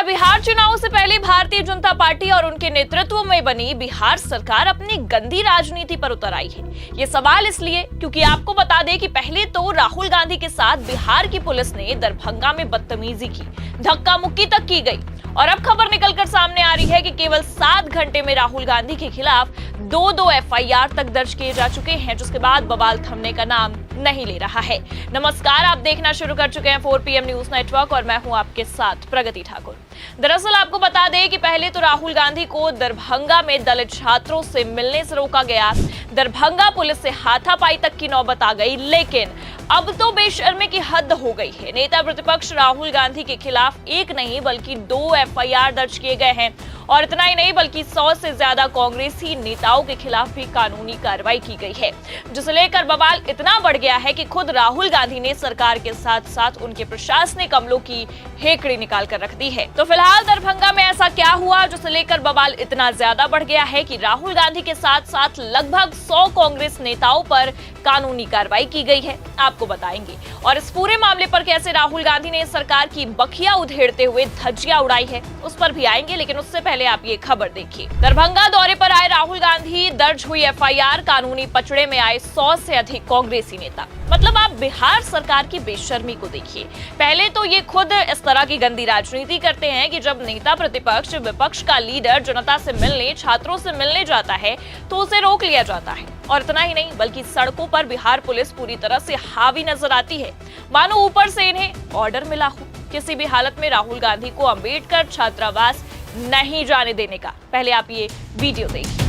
बिहार चुनाव से पहले भारतीय जनता पार्टी और उनके नेतृत्व में बनी बिहार सरकार अपनी गंदी राजनीति पर उतर आई है। ये सवाल इसलिए क्योंकि आपको बता दें कि पहले तो राहुल गांधी के साथ बिहार की पुलिस ने दरभंगा में बदतमीजी की, धक्का मुक्की तक की गई और अब खबर निकलकर सामने आ रही है कि केवल 7 घंटे में राहुल गांधी के खिलाफ 2 एफआईआर तक दर्ज किए जा चुके हैं, जिसके बाद बवाल थमने का नाम नहीं ले रहा है। नमस्कार, आप देखना शुरू कर चुके हैं 4 PM न्यूज नेटवर्क और मैं हूं आपके साथ प्रगति ठाकुर। दरअसल आपको बता दें कि पहले तो राहुल गांधी को दरभंगा में दलित छात्रों से मिलने से रोका गया, दरभंगा पुलिस से हाथापाई तक की नौबत आ गई, लेकिन अब तो बेशर्मी की हद हो गई है। नेता प्रतिपक्ष राहुल गांधी के खिलाफ एक नहीं बल्कि 2 एफआईआर दर्ज किए गए हैं और इतना ही नहीं बल्कि 100 से ज्यादा कांग्रेसी नेताओं के खिलाफ भी कानूनी कार्रवाई की गई है, जिसे लेकर बवाल इतना बढ़ गया है कि खुद राहुल गांधी ने सरकार के साथ साथ उनके प्रशासनिक अमलों की हेकड़ी निकाल कर रख दी है। तो फिलहाल दरभंगा में ऐसा क्या हुआ जिसे लेकर बवाल इतना ज्यादा बढ़ गया है कि राहुल गांधी के साथ साथ लगभग 100 कांग्रेस नेताओं पर कानूनी कार्रवाई की गई है, आपको बताएंगे। और इस पूरे मामले पर कैसे राहुल गांधी ने सरकार की बखिया उधेड़ते हुए धज्जियां उड़ाई है, उस पर भी आएंगे, लेकिन उससे पहले आप ये खबर देखिए। दरभंगा दौरे पर आए राहुल गांधी, दर्ज हुई एफआईआर, कानूनी पचड़े में आए 100 से अधिक कांग्रेसी नेता। मतलब आप बिहार सरकार की बेशर्मी को देखिए। पहले तो ये खुद इस तरह की गंदी राजनीति करते हैं कि जब नेता प्रतिपक्ष, विपक्ष का लीडर जनता से मिलने, छात्रों से मिलने जाता है तो उसे रोक लिया जाता है। और इतना ही नहीं बल्कि सड़कों पर बिहार पुलिस पूरी तरह से हावी नजर आती है, मानो ऊपर से इन्हें ऑर्डर मिला हो किसी भी हालत में राहुल गांधी को अंबेडकर छात्रावास नहीं जाने देने का। पहले आप ये वीडियो देखिए।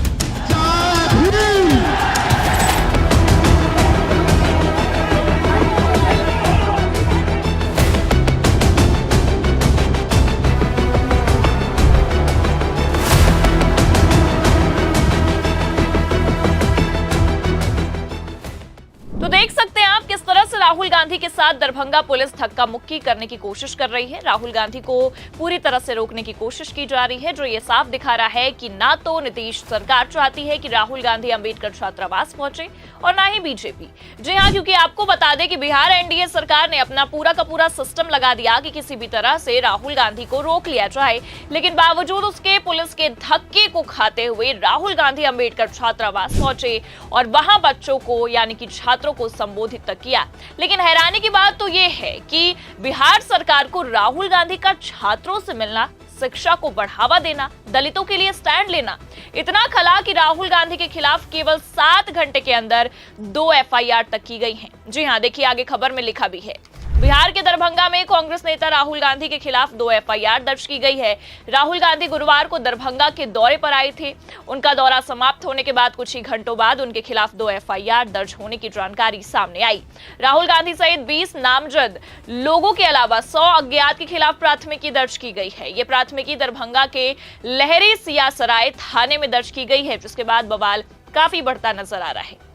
तो देख सकते हैं आप किस तरह से राहुल गांधी के साथ दरभंगा पुलिस धक्का मुक्की करने की कोशिश कर रही है। राहुल गांधी को पूरी तरह से रोकने की कोशिश की जा रही है, जो ये साफ दिखा रहा है कि ना तो नीतीश सरकार चाहती है कि राहुल गांधी अंबेडकर छात्रावास पहुंचे और ना ही बीजेपी। जी हाँ, क्योंकि आपको बता दें कि बिहार एनडीए सरकार ने अपना पूरा का पूरा सिस्टम लगा दिया कि किसी भी तरह से राहुल गांधी को रोक लिया जाए, लेकिन बावजूद उसके पुलिस के धक्के को खाते हुए राहुल गांधी अंबेडकर छात्रावास पहुंचे और वहां बच्चों को यानी कि छात्रों को संबोधित तक किया। लेकिन हैरानी की बात तो यह है कि बिहार सरकार को राहुल गांधी का छात्रों से मिलना, शिक्षा को बढ़ावा देना, दलितों के लिए स्टैंड लेना इतना खला कि राहुल गांधी के खिलाफ केवल 7 घंटे के अंदर 2 एफआईआर तक की गई हैं। जी हां, देखिए आगे खबर में लिखा भी है। बिहार के दरभंगा में कांग्रेस नेता राहुल गांधी के खिलाफ 2 एफआईआर दर्ज की गई है। राहुल गांधी गुरुवार को दरभंगा के दौरे पर आए थे। उनका दौरा समाप्त होने के बाद कुछ ही घंटों बाद उनके खिलाफ 2 एफआईआर दर्ज होने की जानकारी सामने आई। राहुल गांधी सहित 20 नामजद लोगों के अलावा 100 अज्ञात के खिलाफ प्राथमिकी दर्ज की गई है। ये प्राथमिकी दरभंगा के लहरी सियासराय थाने में दर्ज की गई है, जिसके बाद बवाल काफी बढ़ता नजर आ रहा है।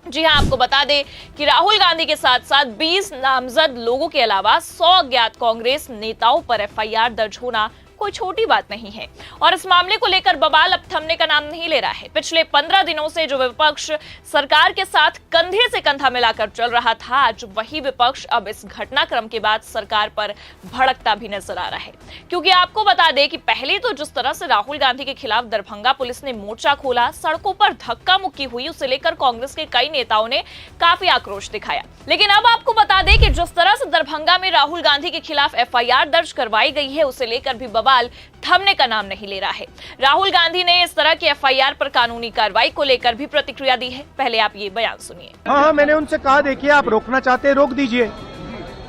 जी हां, आपको बता दें कि राहुल गांधी के साथ साथ 20 नामजद लोगों के अलावा 100 अज्ञात कांग्रेस नेताओं पर एफआईआर दर्ज होना कोई छोटी बात नहीं है और इस मामले को लेकर बवाल अब थमने का नाम नहीं ले रहा है। पिछले 15 दिनों से जो विपक्ष सरकार के साथ कंधे से कंधा मिलाकर चल रहा था, आज वही विपक्ष अब इस घटनाक्रम के बाद सरकार पर भड़कता भी नजर आ रहा है। क्योंकि आपको बता दें कि पहले तो जिस तरह से राहुल गांधी के खिलाफ दरभंगा पुलिस ने मोर्चा खोला, सड़कों पर धक्का मुक्की हुई, उसे लेकर कांग्रेस के कई नेताओं ने काफी आक्रोश दिखाया। लेकिन अब आपको बता दें कि जिस तरह से दरभंगा में राहुल गांधी के खिलाफ एफआईआर दर्ज करवाई गई है, उसे लेकर भी बवाल थमने का नाम नहीं ले रहा है। राहुल गांधी ने इस तरह की एफआईआर पर कानूनी कार्रवाई को लेकर भी प्रतिक्रिया दी है। पहले आप ये बयान सुनिए। हाँ, मैंने उनसे कहा देखिए आप रोकना चाहते हैं रोक दीजिए,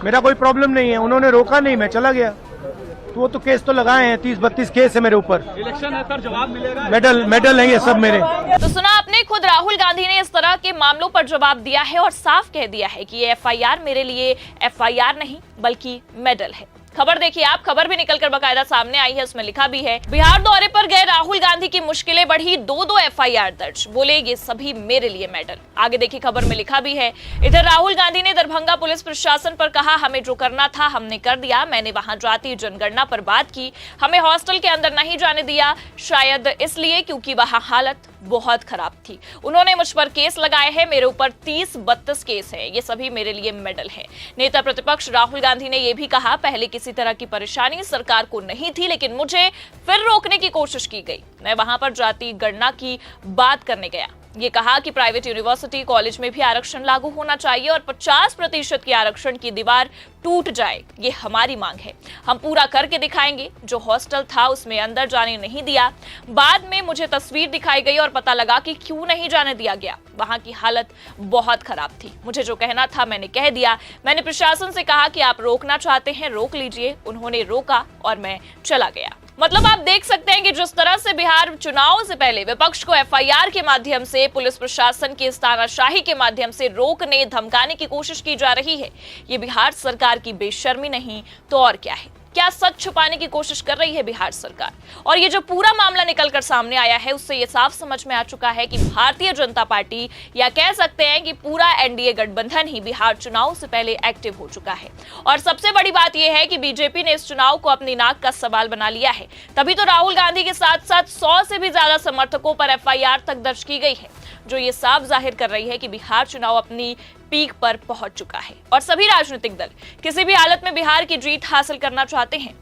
मेरा कोई प्रॉब्लम नहीं है। उन्होंने रोका नहीं, मैं चला गया। तो वो तो केस तो लगाए हैं, 30-32 केस है मेरे ऊपर। इलेक्शन है सर, जवाब मिलेगा, मेडल है ये सब मेरे। तो सुना आपने, खुद राहुल गांधी ने इस तरह के मामलों पर जवाब दिया है और साफ कह दिया है कि ये एफआईआर मेरे लिए एफआईआर नहीं बल्कि मेडल है। खबर देखिए आप, खबर भी निकलकर बकायदा सामने आई है, उसमें लिखा भी है बिहार दौरे पर गए राहुल गांधी की मुश्किलें बढ़ी, 2 एफआईआर दर्ज, बोले ये सभी मेरे लिए मेडल। आगे देखिए खबर में लिखा भी है। इधर राहुल गांधी ने दरभंगा पुलिस प्रशासन पर कहा, हमें जो करना था हमने कर दिया। मैंने वहां जातीय जनगणना पर बात की, हमें हॉस्टल के अंदर नहीं जाने दिया, शायद इसलिए क्योंकि वहां हालत बहुत खराब थी। उन्होंने मुझ पर केस लगाए हैं, मेरे ऊपर 30-32 केस है, ये सभी मेरे लिए मेडल है। नेता प्रतिपक्ष राहुल गांधी ने यह भी कहा, पहले किसी तरह की परेशानी सरकार को नहीं थी, लेकिन मुझे फिर रोकने की कोशिश की गई। मैं वहां पर जाति गणना की बात करने गया। ये कहा कि प्राइवेट यूनिवर्सिटी कॉलेज में भी आरक्षण लागू होना चाहिए और 50% की आरक्षण की दीवार टूट जाए, ये हमारी मांग है। हम पूरा करके दिखाएंगे। जो हॉस्टल था उसमें अंदर जाने नहीं दिया। बाद में मुझे तस्वीर दिखाई गई और पता लगा कि क्यों नहीं जाने दिया गया। वहां की हालत बहुत खराब थी। मुझे जो कहना था मैंने कह दिया। मैंने प्रशासन से कहा कि आप रोकना चाहते हैं रोक लीजिए। उन्होंने रोका और मैं चला गया। मतलब आप देख सकते हैं कि जिस तरह से बिहार चुनाव से पहले विपक्ष को एफआईआर के माध्यम से, पुलिस प्रशासन की तानाशाही के माध्यम से रोकने धमकाने की कोशिश की जा रही है, ये बिहार सरकार की बेशर्मी नहीं तो और क्या है। क्या सच छुपाने की कोशिश कर रही है बिहार सरकार? और ये जो पूरा मामला निकलकर सामने आया है उससे ये साफ समझ में आ चुका है कि भारतीय जनता पार्टी, या कह सकते हैं कि पूरा एनडीए गठबंधन ही बिहार चुनाव से पहले एक्टिव हो चुका है। और सबसे बड़ी बात यह है कि बीजेपी ने इस चुनाव को अपनी नाक का सवाल बना लिया है। तभी तो राहुल गांधी के साथ साथ 100 से भी ज्यादा समर्थकों पर एफआईआर तक दर्ज की गई है, जो ये साफ जाहिर कर रही है कि बिहार चुनाव अपनी पीक पर पहुंच चुका है और सभी राजनीतिक दल किसी भी हालत में बिहार की जीत हासिल करना चाहते हैं।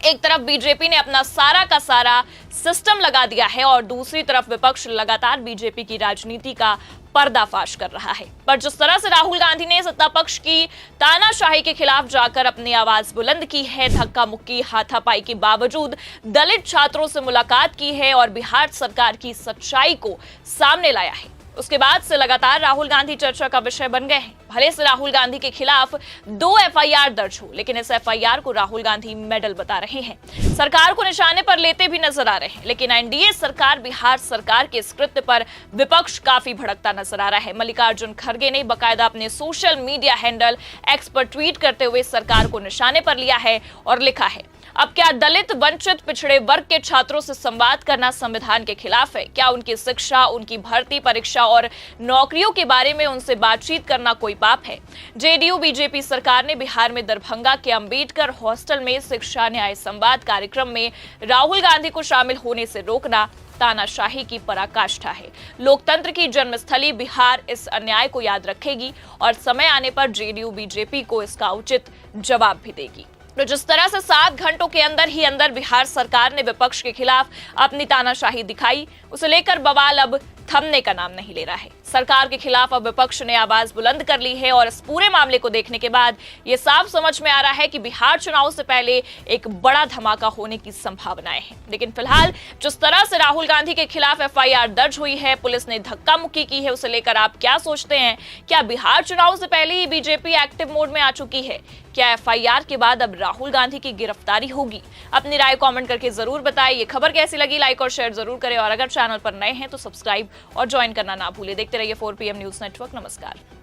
एक तरफ बीजेपी ने अपना सारा का सारा सिस्टम लगा दिया है और दूसरी तरफ विपक्ष लगातार बीजेपी की राजनीति का पर्दाफाश कर रहा है। पर जिस तरह से राहुल गांधी ने सत्ता पक्ष की तानाशाही के खिलाफ जाकर अपनी आवाज बुलंद की है, धक्का मुक्की हाथापाई के बावजूद दलित छात्रों से मुलाकात की है और बिहार सरकार की सच्चाई को सामने लाया है, उसके बाद से लगातार राहुल गांधी चर्चा का विषय बन गए हैं। भले से राहुल गांधी के खिलाफ 2 एफआईआर दर्ज हो, लेकिन इस एफआईआर को राहुल गांधी मेडल बता रहे हैं, सरकार को निशाने पर लेते भी नजर आ रहे हैं। लेकिन एनडीए सरकार, बिहार सरकार के इस कृत्य पर विपक्ष काफी भड़कता नजर आ रहा है। मल्लिकार्जुन खड़गे ने बाकायदा अपने सोशल मीडिया हैंडल एक्स पर ट्वीट करते हुए सरकार को निशाने पर लिया है और लिखा है, अब क्या दलित, वंचित, पिछड़े वर्ग के छात्रों से संवाद करना संविधान के खिलाफ है? क्या उनकी शिक्षा, उनकी भर्ती परीक्षा और नौकरियों के बारे में उनसे बातचीत करना कोई पाप है? जेडीयू बीजेपी सरकार ने बिहार में दरभंगा के अंबेडकर हॉस्टल में शिक्षा न्याय संवाद कार्यक्रम में राहुल गांधी को शामिल होने से रोकना तानाशाही की पराकाष्ठा है। लोकतंत्र की जन्मस्थली बिहार इस अन्याय को याद रखेगी और समय आने पर जेडीयू बीजेपी को इसका उचित जवाब भी देगी। तो जिस तरह से 7 घंटों के अंदर ही अंदर बिहार सरकार ने विपक्ष के खिलाफ अपनी तानाशाही दिखाई, उसे लेकर बवाल अब थमने का नाम नहीं ले रहा है। सरकार के खिलाफ अब विपक्ष ने आवाज बुलंद कर ली है और इस पूरे मामले को देखने के बाद यह साफ समझ में आ रहा है कि बिहार चुनाव से पहले एक बड़ा धमाका होने की संभावनाएं हैं। लेकिन फिलहाल जिस तरह से राहुल गांधी के खिलाफ एफआईआर दर्ज हुई है, पुलिस ने धक्का मुक्की की है, उसे लेकर आप क्या सोचते हैं? क्या बिहार चुनाव से पहले ही बीजेपी एक्टिव मोड में आ चुकी है? क्या एफआईआर के बाद अब राहुल गांधी की गिरफ्तारी होगी? अपनी राय कमेंट करके जरूर बताएं। ये खबर कैसी लगी लाइक और शेयर जरूर करें और अगर चैनल पर नए हैं तो सब्सक्राइब और ज्वाइन करना ना भूलें। देखते रहिए 4PM न्यूज नेटवर्क। नमस्कार।